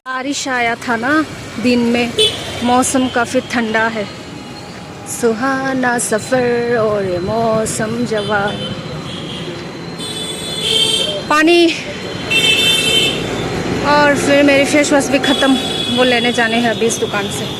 बारिश आया था ना दिन में, मौसम काफ़ी ठंडा है। सुहाना सफ़र और ये मौसम जवा। पानी और फिर मेरी फेस वॉश भी ख़त्म, वो लेने जाने हैं अभी इस दुकान से।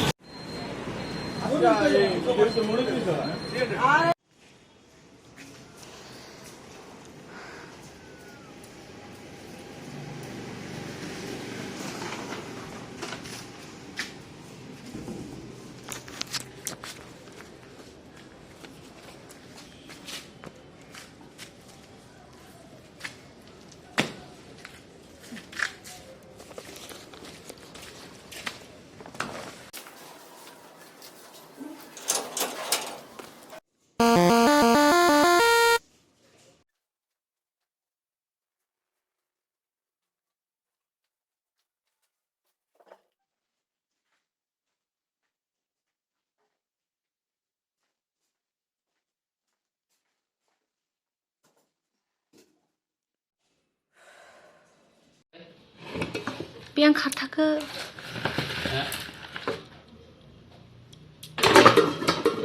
Biang kata ke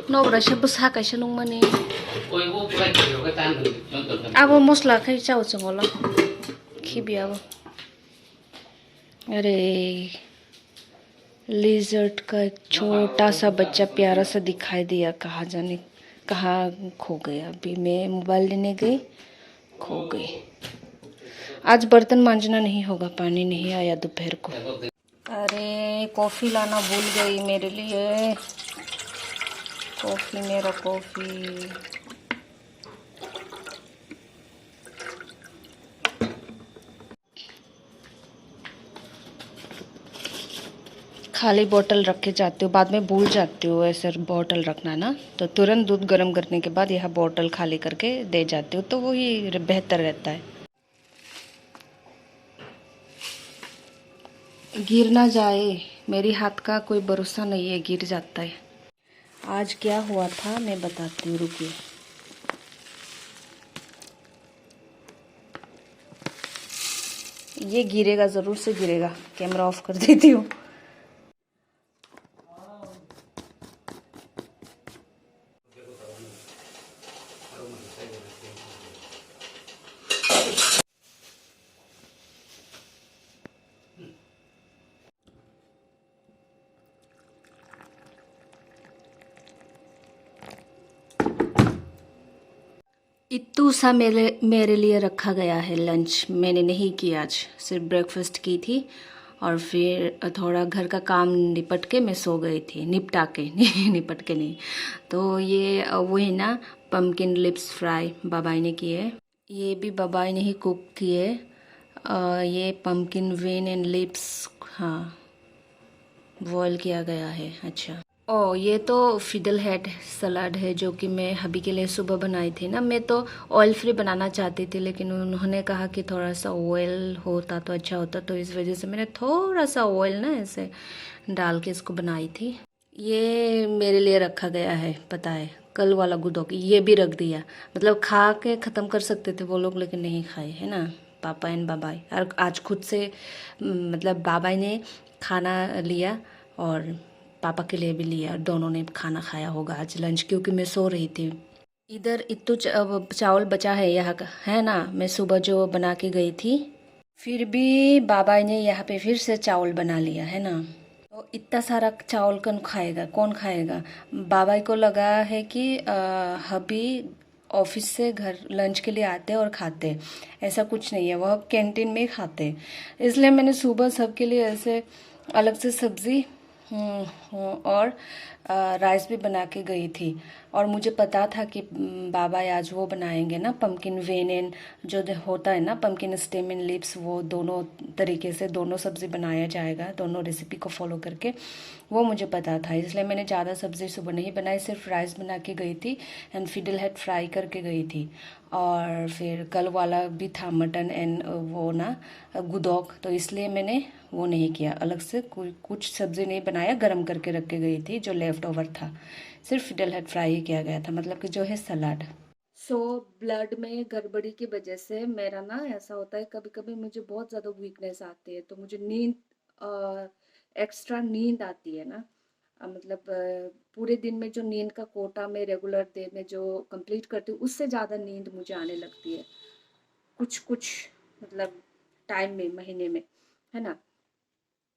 no berasa besar kayak senung mani. Abo mosla kayak jauh cengolah. Kibi abo. अरे लिजर्ट का छोटा सा बच्चा प्यारा सा दिखाई दिया, कहाँ जाने कहाँ खो गया। अभी मैं मोबाइल लेने गई, खो गई। आज बर्तन मांजना नहीं होगा, पानी नहीं आया दोपहर को। अरे कॉफ़ी लाना भूल गई मेरे लिए। कॉफ़ी, मेरा कॉफ़ी। खाली बोतल रख के जाती हूँ, बाद में भूल जाती हूँ ऐसे बोतल रखना ना, तो तुरंत दूध गर्म करने के बाद यह बोतल खाली करके दे जाती हूँ, तो वही बेहतर रहता है। गिर ना जाए, मेरी हाथ का कोई भरोसा नहीं है, गिर जाता है। आज क्या हुआ था मैं बताती हूँ, रुकिए। ये गिरेगा, ज़रूर से गिरेगा। कैमरा ऑफ कर देती हूँ। इत्तू सा मेरे लिए रखा गया है लंच। मैंने नहीं किया आज, सिर्फ ब्रेकफास्ट की थी और फिर थोड़ा घर का काम निपट के मैं सो गई थी। निपटा के निपट के नहीं। तो ये वही ना, पम्पकिन लिप्स फ्राई बाबाई ने किए। ये भी बाबाई ने ही कुक किए। ये पम्पकिन वेन एंड लिप्स, हाँ, बॉयल किया गया है। अच्छा, ओ ये तो फिडल हेड सलाद है, जो कि मैं हबी के लिए सुबह बनाई थी ना। मैं तो ऑयल फ्री बनाना चाहती थी, लेकिन उन्होंने कहा कि थोड़ा सा ऑयल होता तो अच्छा होता, तो इस वजह से मैंने थोड़ा सा ऑयल ना ऐसे डाल के इसको बनाई थी। ये मेरे लिए रखा गया है, पता है, कल वाला गुदोक ये भी रख दिया। मतलब खा के ख़त्म कर सकते थे वो लोग, लेकिन नहीं खाए, है ना, पापा एंड बाबाई। और आज खुद से मतलब बाबाई ने खाना लिया और पापा के लिए भी लिया, दोनों ने खाना खाया होगा आज लंच, क्योंकि मैं सो रही थी। इधर इत्तू चावल बचा है यहाँ का, है ना, मैं सुबह जो बना के गई थी। फिर भी बाबा ने यहाँ पे फिर से चावल बना लिया, है ना। तो इतना सारा चावल कौन खाएगा। बाबा को लगा है कि हबी ऑफिस से घर लंच के लिए आते और खाते। ऐसा कुछ नहीं है, वह कैंटीन में ही खाते। इसलिए मैंने सुबह सबके लिए ऐसे अलग से सब्ज़ी और राइस भी बना के गई थी। और मुझे पता था कि बाबा आज वो बनाएंगे ना, पम्पकिन वेनेन जो होता है ना, पम्पकिन स्टेम एंड लीव्स, वो दोनों तरीके से दोनों सब्ज़ी बनाया जाएगा, दोनों रेसिपी को फॉलो करके। वो मुझे पता था, इसलिए मैंने ज़्यादा सब्ज़ी सुबह नहीं बनाई, सिर्फ राइस बना के गई थी एंड फिडल हेड फ्राई करके गई थी। और फिर कल वाला भी था मटन एंड वो ना गुदौक, तो इसलिए मैंने वो नहीं किया, अलग से कुछ सब्ज़ी नहीं बनाया, गरम करके रख के गई थी जो लेफ़्ट ओवर था। सिर्फ फिडल हेड फ्राई ही किया गया था, मतलब कि जो है सलाद। सो ब्लड में गड़बड़ी की वजह से मेरा ना ऐसा होता है, कभी कभी मुझे बहुत ज़्यादा वीकनेस आती है, तो मुझे नींद एक्स्ट्रा नींद आती है ना, मतलब पूरे दिन में जो नींद का कोटा मैं रेगुलर डे में जो कंप्लीट करती हूँ उससे ज़्यादा नींद मुझे आने लगती है कुछ कुछ मतलब टाइम में, महीने में, है ना।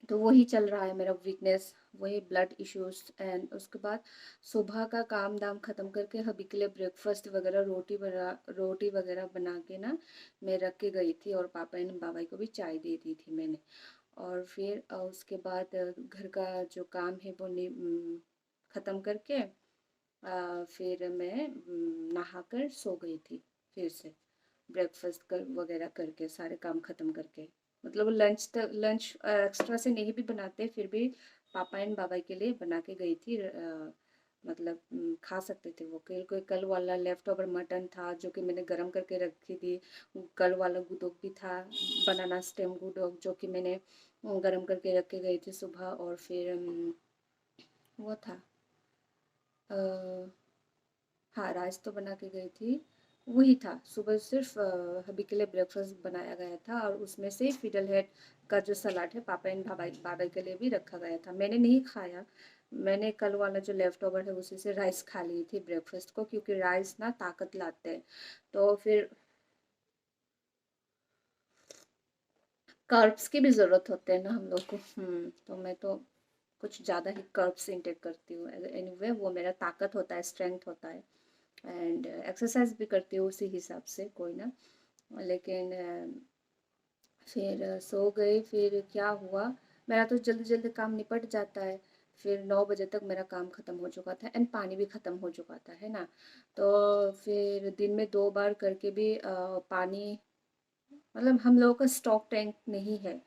तो वही चल रहा है मेरा वीकनेस, वही ब्लड इश्यूज। एंड उसके बाद सुबह का काम दाम ख़त्म करके हबी के लिए ब्रेकफास्ट वगैरह रोटी वगैरह बना के ना मैं रख के गई थी, और पापा एंड बाबा को भी चाय दे दी थी मैंने। और फिर उसके बाद घर का जो काम है वो ख़त्म करके फिर मैं नहाकर सो गई थी फिर से, ब्रेकफास्ट कर वगैरह करके सारे काम ख़त्म करके। मतलब लंच एक्स्ट्रा से नहीं भी बनाते, फिर भी पापा एंड बाबा के लिए बना के गई थी। मतलब खा सकते थे वो, कोई कल वाला लेफ्ट ओवर मटन था जो कि मैंने गरम करके रखी थी, कल वाला गुदोक भी था, बनाना स्टेम गुदोक जो कि मैंने गरम करके रख के गई थी सुबह। और फिर वो था हाँ, राइस तो बना के गई थी, वही था। सुबह सिर्फ हबी के लिए ब्रेकफास्ट बनाया गया था, और उसमें से फिडल हेड का जो सलाद है पापा एंड बाबा बाबा के लिए भी रखा गया था। मैंने नहीं खाया, मैंने कल वाला जो लेफ्ट ओवर है उसी से राइस खा ली थी ब्रेकफास्ट को, क्योंकि राइस ना ताकत लाते हैं। तो फिर कार्ब्स की भी ज़रूरत होते हैं ना हम लोग को। तो मैं तो कुछ ज़्यादा ही कर्ब्स इंटेक करती हूँ। एनीवे वो मेरा ताकत होता है, स्ट्रेंथ होता है। एंड एक्सरसाइज भी करती हूँ उसी हिसाब से, कोई ना। लेकिन फिर सो गई। फिर क्या हुआ, मेरा तो जल्दी जल्दी काम निपट जाता है। फिर 9 बजे तक मेरा काम ख़त्म हो चुका था, एंड पानी भी ख़त्म हो चुका था, है ना। तो फिर दिन में 2 बार करके भी पानी, मतलब हम लोगों का स्टॉक टैंक नहीं है,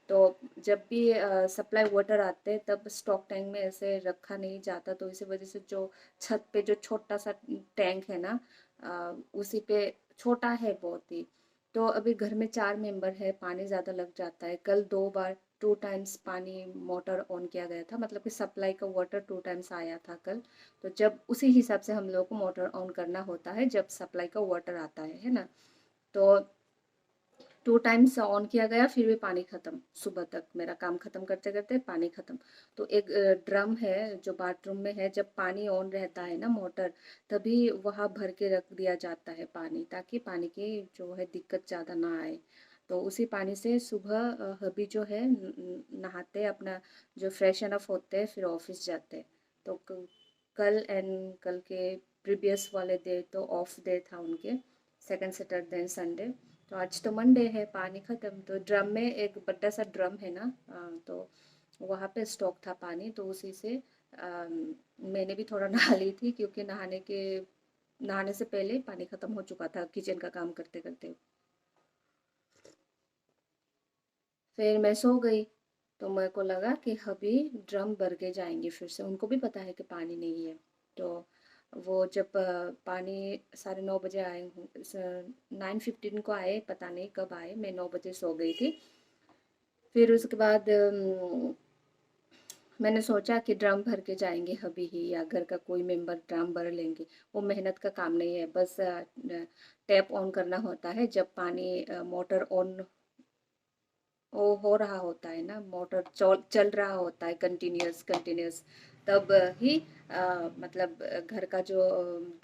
तो जब भी सप्लाई वाटर आते हैं तब स्टॉक टैंक में ऐसे रखा नहीं जाता, तो इसी वजह से जो छत पे जो छोटा सा टैंक है ना, उसी पे छोटा है बहुत ही। तो अभी घर में 4 मेंबर है, पानी ज़्यादा लग जाता है। कल 2 बार 2 टाइम्स पानी मोटर ऑन किया गया था, मतलब कि सप्लाई का वाटर 2 टाइम्स आया था कल। तो जब उसी हिसाब से हम लोग को मोटर ऑन करना होता है जब सप्लाई का वाटर आता है ना। तो 2 टाइम्स ऑन किया गया, फिर भी पानी खत्म। सुबह तक मेरा काम खत्म करते करते पानी खत्म। तो एक ड्रम है जो बाथरूम में है, जब पानी ऑन रहता है ना मोटर, तभी वहाँ भर के रख दिया जाता है पानी, ताकि पानी की जो है दिक्कत ज़्यादा ना आए। तो उसी पानी से सुबह हबी जो है नहाते अपना, जो फ्रेशन अप होते हैं, फिर ऑफिस जाते हैं। तो कल एंड कल के प्रीवियस वाले डे तो ऑफ डे था उनके, सेकंड सैटरडे एंड संडे। तो आज तो मंडे है, पानी ख़त्म। तो ड्रम में एक बड़ा सा ड्रम है ना, तो वहाँ पे स्टॉक था पानी, तो उसी से मैंने भी थोड़ा नहा ली थी, क्योंकि नहाने से पहले पानी ख़त्म हो चुका था किचन का काम करते करते। फिर मैं सो गई। तो मेरे को लगा कि अभी ड्रम भर के जाएंगे फिर से, उनको भी पता है कि पानी नहीं है। तो वो जब पानी 9:30 आए, 9:15 को आए, पता नहीं कब आए, मैं 9 बजे सो गई थी। फिर उसके बाद मैंने सोचा कि ड्रम भर के जाएंगे अभी ही, या घर का कोई मेंबर ड्रम भर लेंगे। वो मेहनत का काम नहीं है, बस टैप ऑन करना होता है जब पानी मोटर ऑन वो हो रहा होता है ना, मोटर चल रहा होता है कंटिन्यूस कंटिन्यूस, तब ही मतलब घर का जो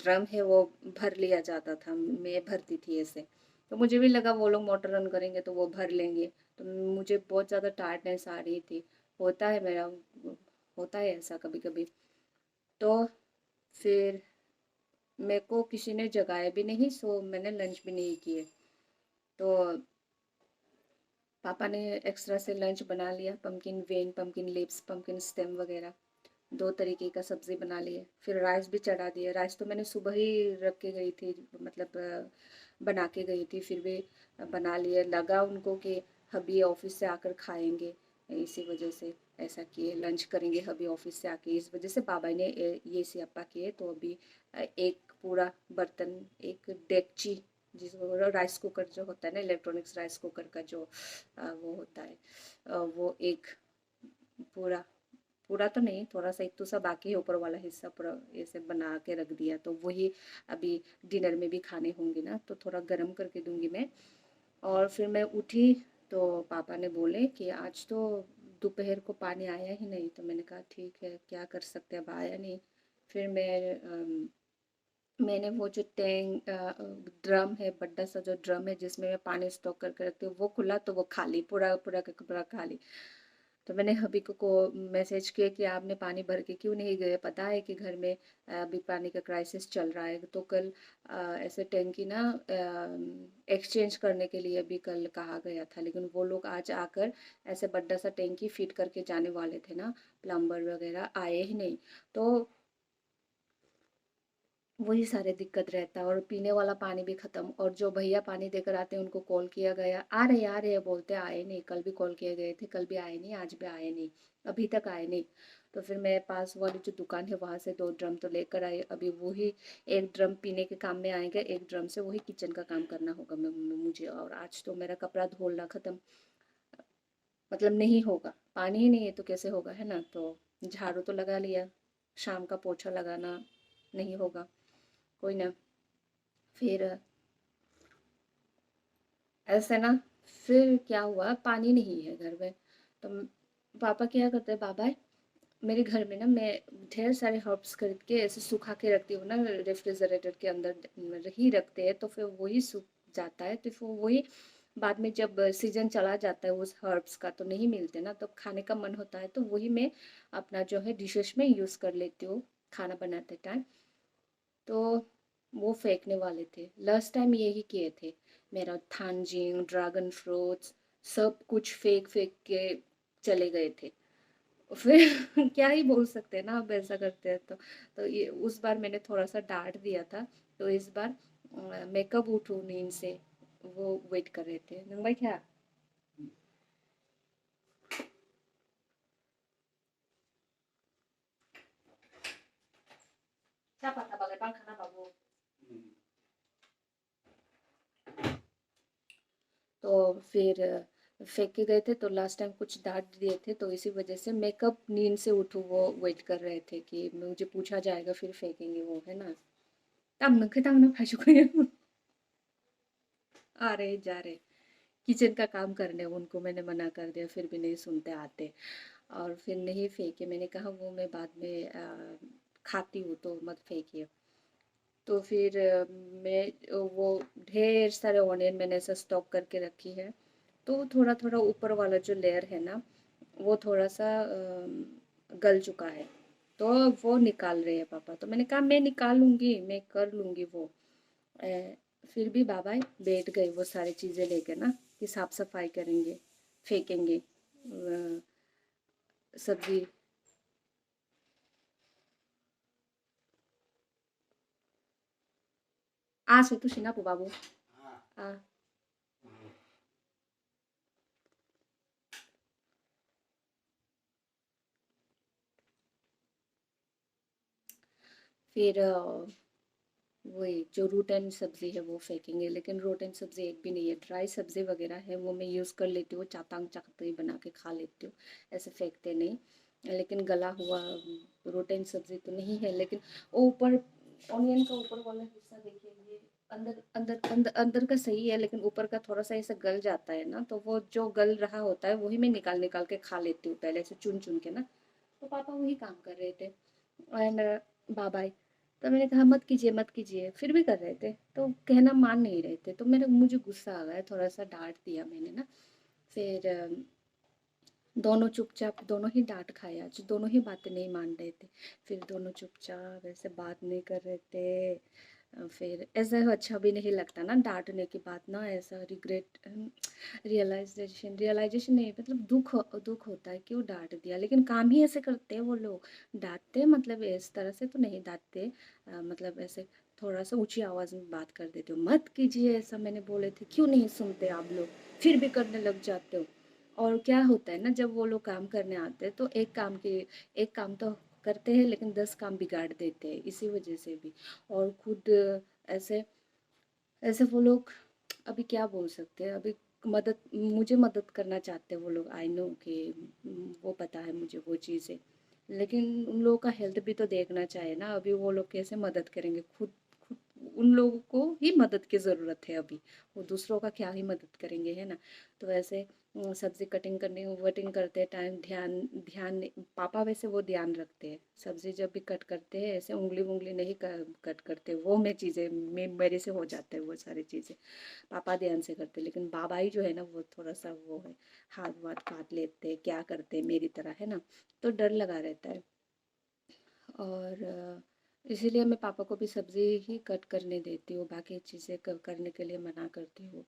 ड्रम है वो भर लिया जाता था। मैं भरती थी ऐसे। तो मुझे भी लगा वो लोग मोटर रन करेंगे तो वो भर लेंगे। तो मुझे बहुत ज़्यादा टायर्डनेस आ रही थी, होता है मेरा, होता है ऐसा कभी कभी। तो फिर मेरे को किसी ने जगाया भी नहीं, सो मैंने लंच भी नहीं किए। तो पापा ने एक्स्ट्रा से लंच बना लिया, pumpkin when, pumpkin lips, pumpkin stem वगैरह 2 तरीके का सब्ज़ी बना लिए। फिर राइस भी चढ़ा दिया। राइस तो मैंने सुबह ही रख के गई थी, मतलब बना के गई थी, फिर भी बना लिए। लगा उनको कि हबी ऑफिस से आकर खाएंगे, इसी वजह से ऐसा किए, लंच करेंगे हबी ऑफिस से आके, इस वजह से बाबा ने ये सियापा किए। तो अभी एक पूरा बर्तन, एक डेगची, जिसको राइस कुकर जो होता है ना, इलेक्ट्रॉनिक्स राइस कुकर का जो वो होता है, वो एक पूरा, पूरा तो नहीं, थोड़ा सा एक तो सा बाकी है, ऊपर वाला हिस्सा पूरा ऐसे बना के रख दिया। तो वही अभी डिनर में भी खाने होंगे ना, तो थोड़ा गर्म करके दूंगी मैं। और फिर मैं उठी तो पापा ने बोले कि आज तो दोपहर को पानी आया ही नहीं, तो मैंने कहा ठीक है क्या कर सकते हैं, अब आया नहीं। फिर मैंने वो जो टैंक ड्रम है, बड़ा सा जो ड्रम है जिसमें मैं पानी स्टॉक करके रखती हूँ, वो खुला तो वो खाली, पूरा पूरा का पूरा खाली। तो मैंने हबी को मैसेज किया कि आपने पानी भर के क्यों नहीं गए, पता है कि घर में अभी पानी का क्राइसिस चल रहा है। तो कल ऐसे टैंकी ना एक्सचेंज करने के लिए भी कल कहा गया था, लेकिन वो लोग आज आकर ऐसे बड़ा सा टैंकी फिट करके जाने वाले थे ना, प्लम्बर वगैरह आए ही नहीं। तो वही सारे दिक्कत रहता है, और पीने वाला पानी भी खत्म। और जो भैया पानी देकर आते हैं उनको कॉल किया गया, आ रहे हैं बोलते आए नहीं, कल भी कॉल किए गए थे, कल भी आए नहीं, आज भी आए नहीं, अभी तक आए नहीं। तो फिर मैं पास वाली जो दुकान है वहां से 2 ड्रम तो लेकर आई, अभी वही एक ड्रम पीने के काम में आएगा, एक ड्रम से वही किचन का काम करना होगा मुझे। और आज तो मेरा कपड़ा धोना खत्म, मतलब नहीं होगा, पानी ही नहीं है तो कैसे होगा, है ना। तो झाड़ू तो लगा लिया, शाम का पोछा लगाना नहीं होगा, कोई ना। फिर ऐसे ना, फिर क्या हुआ, पानी नहीं है घर में। तो पापा क्या करते हैं, बाबा मेरे घर में ना, मैं ढेर सारे हर्ब्स खरीद के ऐसे सुखा के रखती हूँ ना, रेफ्रिजरेटर के अंदर ही रखते हैं, तो फिर वही सूख जाता है। तो फिर वही बाद में जब सीजन चला जाता है उस हर्ब्स का, तो नहीं मिलते ना, तो खाने का मन होता है, तो वही मैं अपना जो है डिशेस में यूज़ कर लेती हूँ खाना बनाते टाइम। तो वो फेंकने वाले थे, लास्ट टाइम यही किए थे। मेरा थानजिंग, ड्रैगन फ्रूट्स, सब कुछ फेंक फेंक के चले गए थे। फिर क्या ही बोल सकते हैं ना, अब ऐसा करते हैं तो ये उस बार मैंने थोड़ा सा डांट दिया था। तो इस बार मैं कब उठूँ नींद से, वो वेट कर रहे थे नंग भाई क्या। क्या पता बगैर पान खाना बाबू। तो फिर फेंक के गए थे, तो लास्ट टाइम कुछ डांट दिए थे, तो इसी वजह से मैं कब नींद से उठूँ वो वेट कर रहे थे कि मुझे पूछा जाएगा फिर फेंकेंगे वो, है ना। तब न तब न फाशुको आ रहे जा रहे किचन का काम करने, उनको मैंने मना कर दिया, फिर भी नहीं सुनते आते। और फिर नहीं फेंके, मैंने कहा वो मैं बाद में खाती हूँ तो मत फेंकिए। तो फिर मैं वो ढेर सारे ऑनियन मैंने ऐसा स्टॉक करके रखी है। तो थोड़ा थोड़ा ऊपर वाला जो लेयर है ना, वो थोड़ा सा गल चुका है, तो वो निकाल रहे हैं पापा। तो मैंने कहा मैं निकाल लूँगी, मैं कर लूँगी वो। अ, फिर भी बाबा बैठ गए वो सारी चीज़ें लेके ना, कि साफ सफाई करेंगे, फेंकेंगे सब्जी। आ से तू शिना बाबू आ। फिर वही जो रूट एंड सब्जी है वो फेंकेंगे, लेकिन रूट एंड सब्जी एक भी नहीं है, ड्राई सब्जी वगैरह है वो मैं यूज़ कर लेती हूँ, चातांग चाकती बना के खा लेती हूँ, ऐसे फेंकते नहीं। लेकिन गला हुआ रूट एंड सब्जी तो नहीं है। लेकिन वो ऊपर ऑनियन का ऊपर वाला हिस्सा देखिए, ये अंदर अंदर अंदर अंदर का सही है, लेकिन ऊपर का थोड़ा सा ऐसे गल जाता है ना, तो वो जो गल रहा होता है वही मैं निकाल निकाल के खा लेती हूँ पहले से चुन चुन के ना। तो पापा वही काम कर रहे थे, एंड बाबा। तो मैंने कहा मत कीजिए मत कीजिए, फिर भी कर रहे थे, तो कहना मान नहीं रहे थे, तो मुझे गुस्सा आ गया, थोड़ा सा डांट दिया मैंने ना। फिर दोनों चुपचाप, दोनों ही डांट खाए, आज दोनों ही बातें नहीं मान रहे थे। फिर दोनों चुपचाप ऐसे बात नहीं कर रहे थे। फिर ऐसा अच्छा भी नहीं लगता ना डांटने के बाद ना, ऐसा रिग्रेट, रियलाइजेशन नहीं, मतलब दुख होता है, क्यों डांट दिया, लेकिन काम ही ऐसे करते हैं वो लोग। डांटते मतलब इस तरह से तो नहीं डांटते, मतलब ऐसे थोड़ा सा ऊंची आवाज में बात कर देते हो, मत कीजिए ऐसा, मैंने बोले थे, क्यों नहीं सुनते आप लोग, फिर भी करने लग जाते हो। और क्या होता है ना, जब वो लोग काम करने आते हैं तो एक काम तो करते हैं, लेकिन 10 काम बिगाड़ देते हैं इसी वजह से भी। और खुद ऐसे ऐसे वो लोग, अभी क्या बोल सकते हैं, अभी मुझे मदद करना चाहते हैं वो लोग, आई नो कि वो पता है मुझे वो चीज़ें, लेकिन उन लोगों का हेल्थ भी तो देखना चाहिए ना, अभी वो लोग कैसे मदद करेंगे, खुद खुद उन लोगों को ही मदद की ज़रूरत है अभी, वो दूसरों का क्या ही मदद करेंगे, है ना। तो वैसे सब्ज़ी कटिंग करने वटिंग करते टाइम ध्यान ध्यान पापा वैसे वो ध्यान रखते हैं, सब्ज़ी जब भी कट करते हैं ऐसे उंगली उंगली नहीं कट करते, वो मैं चीज़ें मेरे से हो जाते हैं वो सारी चीज़ें, पापा ध्यान से करते। लेकिन बाबा ही जो है ना वो थोड़ा सा वो है, हाथ वाथ काट लेते हैं, क्या करते हैं मेरी तरह, है ना। तो डर लगा रहता है। और इसीलिए मैं पापा को भी सब्ज़ी ही कट करने देती हूँ, बाकी चीज़ें करने के लिए मना करती हूँ।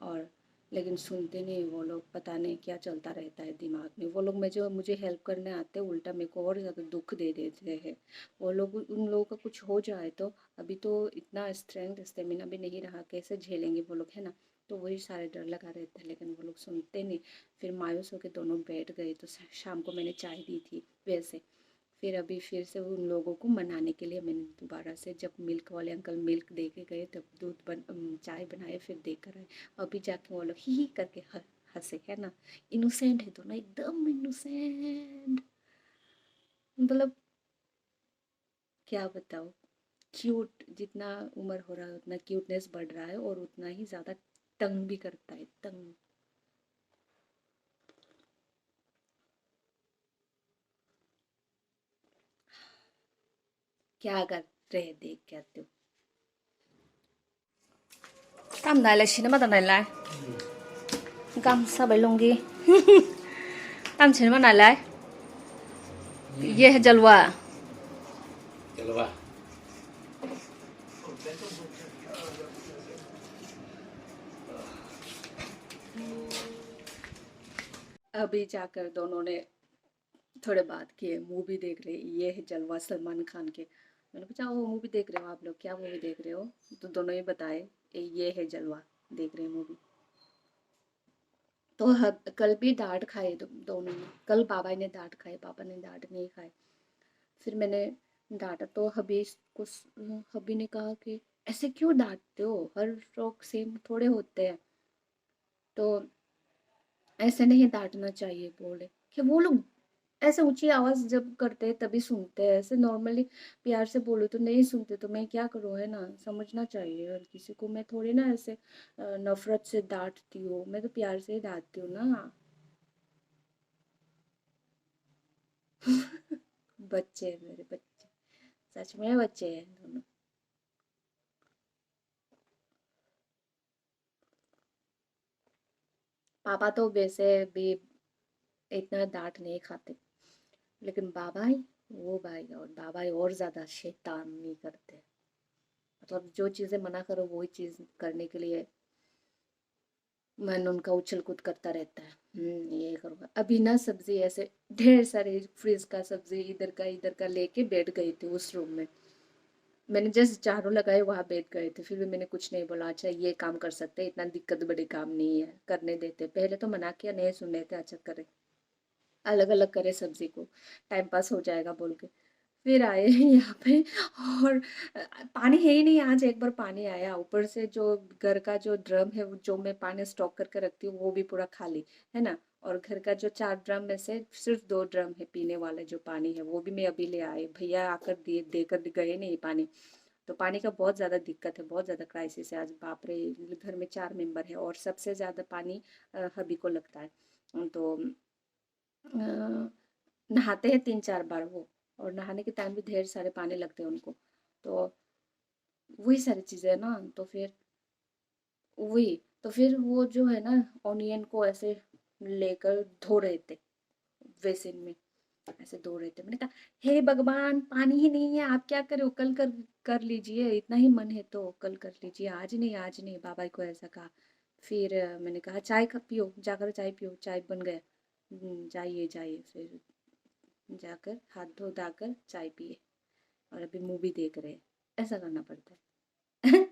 और लेकिन सुनते नहीं वो लोग, पता नहीं क्या चलता रहता है दिमाग में। वो लोग मुझे हेल्प करने आते हैं उल्टा मेरे को और ज़्यादा दुख दे देते हैं। वो लोग उन लोगों का कुछ हो जाए तो अभी तो इतना स्ट्रेंथ स्टेमिना भी नहीं रहा, कैसे झेलेंगे वो लोग, है ना। तो वही सारे डर लगा रहता है, लेकिन वो लोग सुनते नहीं। फिर मायूस होकर दोनों बैठ गए, तो शाम को मैंने चाय दी थी वैसे। फिर अभी फिर से उन लोगों को मनाने के लिए मैंने दोबारा से, जब मिल्क वाले अंकल मिल्क दे के गए तब चाय बनाए फिर देकर आए। अभी जाके वो लोग ही करके हंसे, है ना। इनोसेंट है दोनों, एकदम इनोसेंट, मतलब क्या बताओ। क्यूट, जितना उम्र हो रहा है उतना क्यूटनेस बढ़ रहा है और उतना ही ज़्यादा तंग भी करता है, तंग। क्या कर रहे देख के आते हो। ตามไหนเลยชิ้นมาตอนไหน来你刚上北弄的 ตามชิ้นมาไหน来 ये है जलवा। जलवा। अभी जाकर दोनों ने थोड़े बात किए, मूवी देख रहे, ये है जलवा सलमान खान के। मैंने पूछा वो मूवी देख रहे हो आप लोग, क्या मूवी देख रहे हो। तो दोनों ही बताए ये है जलवा देख रहे मूवी। तो कल भी डांट खाए दोनों ने, कल बाबा ने डांट खाए, पापा ने डांट नहीं खाए। फिर मैंने डांटा तो हबी ने कहा कि ऐसे क्यों डांटते हो, हर लोग सेम थोड़े होते हैं, तो ऐसे नहीं डांटना चाहिए। बोले कि वो लोग ऐसे ऊंची आवाज जब करते हैं तभी सुनते हैं, ऐसे नॉर्मली प्यार से बोलो तो नहीं सुनते, तो मैं क्या करूँ, है ना। समझना चाहिए हर किसी को, मैं थोड़ी ना ऐसे नफरत से डांटती हूँ, मैं तो प्यार से ही डांटती हूँ ना। बच्चे हैं मेरे बच्चे, सच में बच्चे हैं दोनों। पापा तो वैसे भी इतना डांट नहीं खाते, लेकिन बाबा ही, वो भाई, और बाबा ही और ज्यादा शैतानी करते हैं। मतलब जो चीजें मना करो वही चीज करने के लिए मन उनका उछल कूद करता रहता है। ये करूँगा अभी ना, सब्जी ऐसे ढेर सारे फ्रिज का सब्जी इधर का लेके बैठ गई थी उस रूम में। मैंने जस्ट झाड़ू लगाए वहां बैठ गए थे, फिर भी मैंने कुछ नहीं बोला, अच्छा ये काम कर सकते, इतना दिक्कत बड़ी काम नहीं है, करने देते। पहले तो मना किया, नहीं सुन रहे थे, अच्छा करे, अलग अलग करे सब्जी को, टाइम पास हो जाएगा बोल के। फिर आए यहाँ पे, और पानी है ही नहीं आज। एक बार पानी आया ऊपर से, जो घर का जो ड्रम है जो मैं पानी स्टॉक करके रखती हूँ वो भी पूरा खाली, है ना। और घर का जो 4 ड्रम में से सिर्फ 2 ड्रम है पीने वाले जो पानी है, वो भी मैं अभी ले आए, भैया आकर दिए, देकर गए नहीं पानी। तो पानी का बहुत ज़्यादा दिक्कत है, बहुत ज़्यादा क्राइसिस है आज, बाप रे। घर में 4 मेंबर है और सबसे ज़्यादा पानी हबी को लगता है। तो नहाते हैं 3-4 बार वो, और नहाने के टाइम भी ढेर सारे पानी लगते हैं उनको। तो वही सारी चीजें है ना। तो फिर वही, तो फिर वो जो है ना, ऑनियन को ऐसे लेकर धो रहे थे बेसिन में, ऐसे धो रहे थे। मैंने कहा हे भगवान, पानी ही नहीं है, आप क्या करो, कल कर लीजिए, इतना ही मन है तो कल कर लीजिए, आज नहीं आज नहीं, बाबा को ऐसा कहा। फिर मैंने कहा चाय का पियो, जाकर चाय पियो, चाय बन गया। जाइए जाइए, फिर जाकर हाथ धो धाकर चाय पिए, और अभी मूवी देख रहे हैं। ऐसा करना पड़ता है।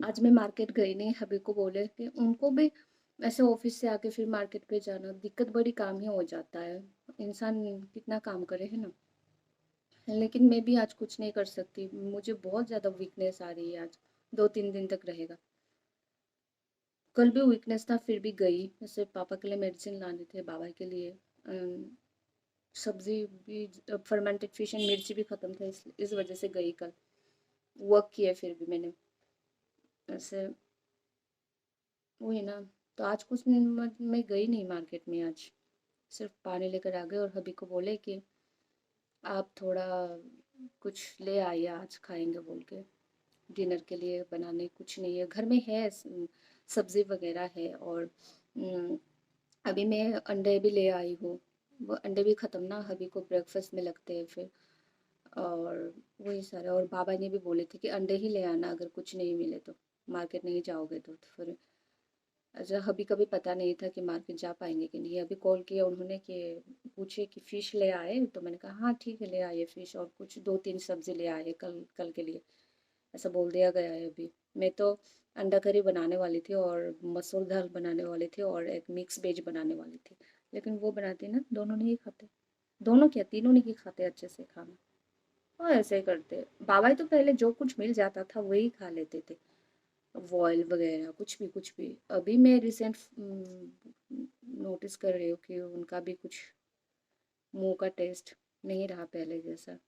आज मैं मार्केट गई नहीं, हबी को बोले कि उनको भी ऐसे ऑफिस से आके फिर मार्केट पे जाना दिक्कत, बड़ी काम ही हो जाता है, इंसान कितना काम करे, है ना। लेकिन मैं भी आज कुछ नहीं कर सकती, मुझे बहुत ज़्यादा वीकनेस आ रही है आज, 2-3 दिन तक रहेगा। कल भी वीकनेस था फिर भी गई, जैसे पापा के लिए मेडिसिन लाने थे, बाबा के लिए सब्जी भी, फर्मेंटेड फिश एंड मिर्ची भी ख़त्म था, इस वजह से गई कल। वर्क किया फिर भी मैंने ऐसे, वही ना। तो आज कुछ मैं गई नहीं मार्केट में आज, सिर्फ पानी लेकर आ गए और हबी को बोले कि आप थोड़ा कुछ ले आइए, आज खाएंगे बोल के। डिनर के लिए बनाने कुछ नहीं है घर में, है सब्जी वगैरह है। और अभी मैं अंडे भी ले आई हूँ, वो अंडे भी ख़त्म ना, हबी को ब्रेकफास्ट में लगते हैं फिर। और वही सारे, और बाबा ने भी बोले थे कि अंडे ही ले आना अगर कुछ नहीं मिले तो, मार्केट नहीं जाओगे तो फिर। अच्छा, अभी कभी पता नहीं था कि मार्केट जा पाएंगे कि नहीं। अभी कॉल किया उन्होंने कि पूछे कि फ़िश ले आए, तो मैंने कहा हाँ ठीक है ले आइए फ़िश, और कुछ दो तीन सब्ज़ी ले आए कल कल के लिए, ऐसा बोल दिया गया है अभी। मैं तो अंडा करी बनाने वाली थी और मसूर दाल बनाने वाली थी और एक मिक्स वेज बनाने वाली थी, लेकिन वो बनाती ना, दोनों नहीं खाते। दोनों क्या, तीनों नहीं खाते अच्छे से खाना। और ऐसे ही करते, बाबा ही तो पहले जो कुछ मिल जाता था वही खा लेते थे, वॉयल वगैरह कुछ भी कुछ भी। अभी मैं रिसेंट नोटिस कर रही हूँ कि उनका भी कुछ मुंह का टेस्ट नहीं रहा पहले जैसा।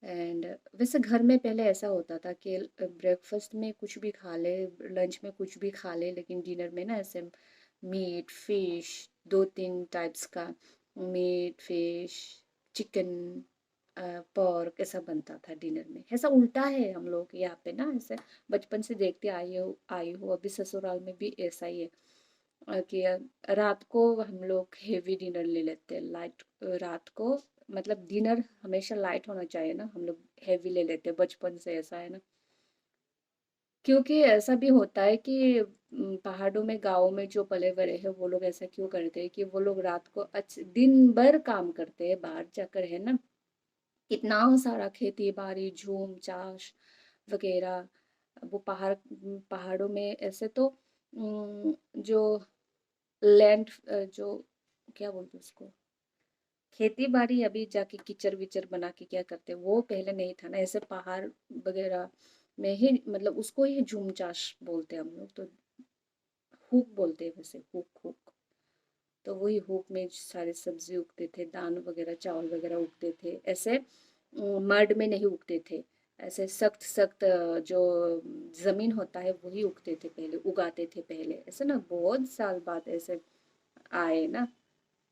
एंड वैसे घर में पहले ऐसा होता था कि ब्रेकफास्ट में कुछ भी खा ले, लंच में कुछ भी खा ले, लेकिन डिनर में ना ऐसे मीट फिश, दो तीन टाइप्स का मीट फिश, चिकन, पोर्क ऐसा बनता था डिनर में। ऐसा उल्टा है हम लोग के यहाँ पे ना, ऐसे बचपन से देखते आई हूँ, अभी ससुराल में भी ऐसा ही है। कि रात को हम लोग हेवी डिनर ले लेते हैं, लाइट रात को, मतलब डिनर हमेशा लाइट होना चाहिए ना, हम लोग हेवी ले लेते हैं, बचपन से ऐसा है ना। क्योंकि ऐसा भी होता है कि पहाड़ों में गाँव में जो पले बड़े हैं वो लोग ऐसा क्यों करते हैं कि वो लोग रात को अच्छे दिन भर काम करते हैं बाहर जाकर, है ना। कितना सारा खेती बाड़ी झूम चाश वगैरह, वो पहाड़ों में ऐसे तो जो लैंड, जो क्या बोलते हैं उसको, खेती बाड़ी, अभी जाके कीचड़ विचड़ बना के क्या करते हैं, वो पहले नहीं था ना। ऐसे पहाड़ वगैरह में ही, मतलब उसको ही झूम चाश बोलते हैं हम लोग तो, हुक बोलते हैं वैसे, हुक हुक। तो वही हुक में सारे सब्जी उगते थे, दाल वगैरह चावल वगैरह उगते थे ऐसे, मड में नहीं उगते थे। ऐसे सख्त सख्त जो जमीन होता है वही उगते थे पहले, उगाते थे पहले, ऐसे ना बहुत साल बाद ऐसे आए ना।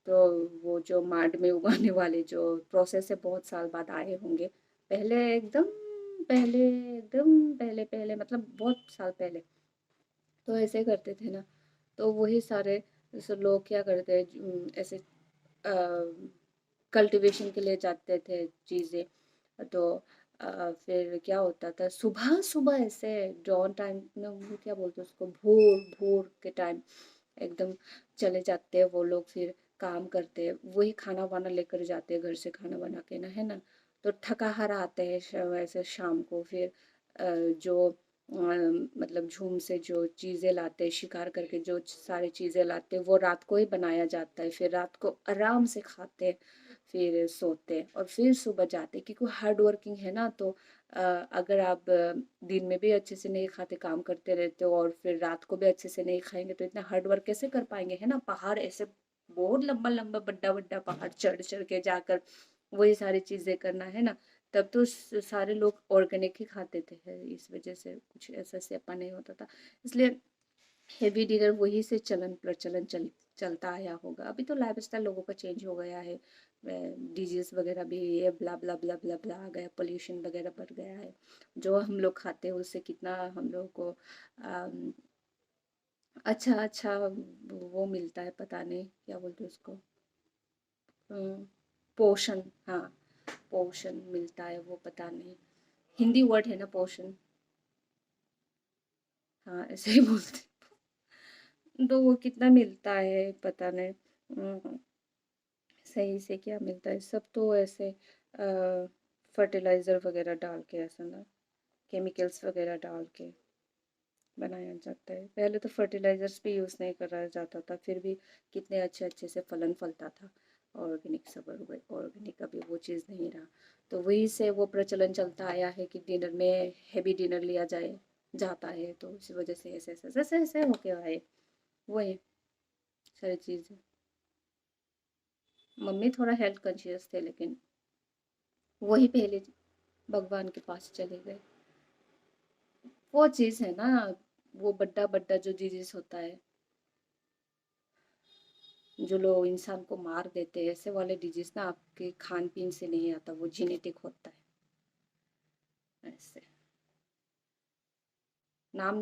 तो वो जो मार्ड में उगाने वाले जो प्रोसेस है बहुत साल बाद आए होंगे। पहले एकदम पहले, एकदम पहले पहले, मतलब बहुत साल पहले तो ऐसे करते थे ना। तो वही सारे जैसे लोग क्या करते हैं, ऐसे कल्टीवेशन के लिए जाते थे चीज़ें। तो फिर क्या होता था, सुबह सुबह ऐसे डॉन टाइम में, वो क्या बोलते हैं उसको, भोर भोर के टाइम एकदम चले जाते हैं वो लोग, फिर काम करते हैं, वही खाना वाना लेकर जाते हैं घर से, खाना बना के ना, है ना। तो थका हारा आते हैं वैसे शाम को, फिर जो मतलब झूम से जो चीज़ें लाते हैं, शिकार करके जो सारी चीज़ें लाते हैं वो रात को ही बनाया जाता है, फिर रात को आराम से खाते हैं, फिर सोते हैं और फिर सुबह जाते हैं। क्योंकि हार्ड वर्किंग है ना, तो अगर आप दिन में भी अच्छे से नहीं खाते, काम करते रहते हो, और फिर रात को भी अच्छे से नहीं खाएंगे तो इतना हार्ड वर्क कैसे कर पाएंगे, है ना। पहाड़ ऐसे बहुत लंबा लंबा बड्डा बड्डा पहाड़ चढ़ चढ़ के जाकर वही सारी चीजें करना, है ना। तब तो सारे लोग ऑर्गेनिक ही खाते थे, है, इस वजह से कुछ ऐसा स्यापा नहीं होता था। इसलिए हेवी डिनर वही से चलन प्रचलन चलता आया होगा। अभी तो लाइफस्टाइल लोगों का चेंज हो गया है, डिजीज वगैरह भी ये ब्ला ब्ला ब्ला ब्ला ब्ला आ गया, पोल्यूशन वगैरह बढ़ गया है। जो हम लोग खाते हैं उससे कितना हम लोग को अम, अच्छा अच्छा वो मिलता है, पता नहीं क्या बोलते हैं उसको, अम, पोषण, हाँ पोषण मिलता है, वो पता नहीं, हिंदी वर्ड है ना पोषण, हाँ ऐसे ही बोलते हैं। तो वो कितना मिलता है पता नहीं, सही से क्या मिलता है, सब तो ऐसे फर्टिलाइज़र वगैरह डाल के, ऐसा ना केमिकल्स वगैरह डाल के बनाया जाता है। पहले तो फर्टिलाइजर्स भी यूज़ नहीं करा जाता था, फिर भी कितने अच्छे अच्छे से फलन फलता था, ऑर्गेनिक सब ऑर्गेनिक। अभी वो चीज़ नहीं रहा, तो वही से वो प्रचलन चलता आया है कि डिनर में हैवी डिनर लिया जाए जाता है, तो इसी वजह से ऐसे ऐसे ऐसे ऐसे हो गया है, वही सारी चीज़ें। मम्मी थोड़ा हेल्थ कॉन्शियस थे, लेकिन वही पहले भगवान के पास चले गए। वो चीज़ है ना, वो बड्डा बड्डा जो डिजीज होता है, जो लोग इंसान को मार देते हैं, ऐसे वाले डिजीज ना आपके खान पीन से नहीं आता, वो जेनेटिक होता है। ऐसे नाम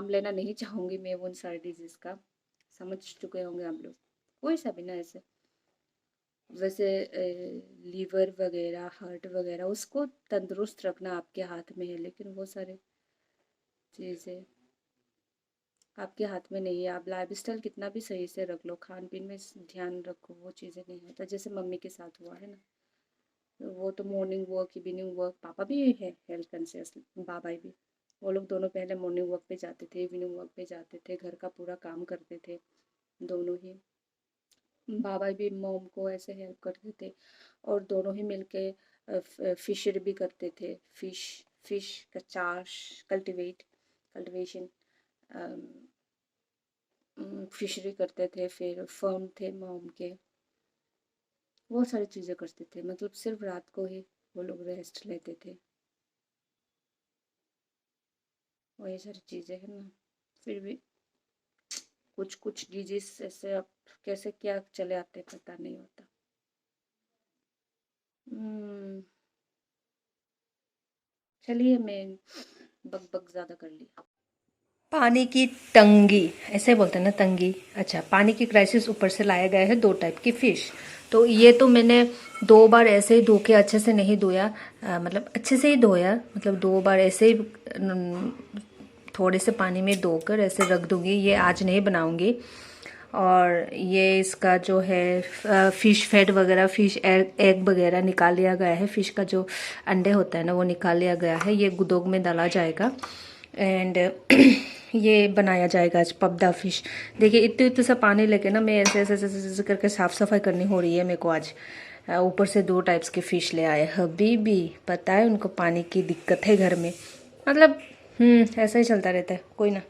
लेना नहीं चाहूंगी मैं उन सारे डिजीज का, समझ चुके होंगे आप लोग। कोई सा भी ना ऐसे, वैसे लीवर वगैरह, हार्ट वगैरह, उसको तंदुरुस्त रखना आपके हाथ में है, लेकिन वो सारे चीज़ें आपके हाथ में नहीं है। आप लाइफ स्टाइल कितना भी सही से रख लो, खान पीन में ध्यान रखो, वो चीज़ें नहीं होता। जैसे मम्मी के साथ हुआ है ना, तो वो तो मॉर्निंग वॉक, इवनिंग वॉक, पापा भी है हेल्थ कॉन्शियस, बाबा भी, वो लोग दोनों पहले मॉर्निंग वॉक पे जाते थे, इवनिंग वॉक पे जाते थे, घर का पूरा काम करते थे दोनों ही। बाबा भी मॉम को ऐसे हेल्प करते थे, और दोनों ही मिलके फिशर भी करते थे। फिश का चाष, कल्टिवेशन, फिशरी करते थे। फिर फर्म थे मॉम के, बहुत सारी चीज़ें करते थे, मतलब सिर्फ रात को ही वो लोग रेस्ट लेते थे, वही सारी चीज़ें है ना। फिर भी कुछ कुछ डिजीज ऐसे अब कैसे क्या चले आते पता नहीं होता। चलिए, मैं बक बक ज़्यादा कर ली। पानी की तंगी ऐसे बोलते हैं ना, तंगी। अच्छा, पानी की क्राइसिस ऊपर से लाया गया है 2 टाइप की फ़िश। तो ये तो मैंने 2 बार ऐसे ही धो के, अच्छे से नहीं धोया, मतलब अच्छे से ही धोया, मतलब 2 बार ऐसे ही थोड़े से पानी में धोकर ऐसे रख दूँगी। ये आज नहीं बनाऊँगी। और ये इसका जो है फ़िश फैट वगैरह, फ़िश एग वगैरह निकाल लिया गया है। फ़िश का जो अंडे होता है ना, वो निकाल लिया गया है। ये गुदोग में डाला जाएगा, एंड ये बनाया जाएगा आज पबदा फिश। देखिए, इतने इतने सा पानी लेके ना, मैं ऐसे ऐसे ऐसे ऐसे करके साफ़ सफाई करनी हो रही है मेरे को आज। ऊपर से 2 टाइप्स के फ़िश ले आए हबीबी। पता है उनको पानी की दिक्कत है घर में, मतलब ऐसा ही चलता रहता है, कोई ना।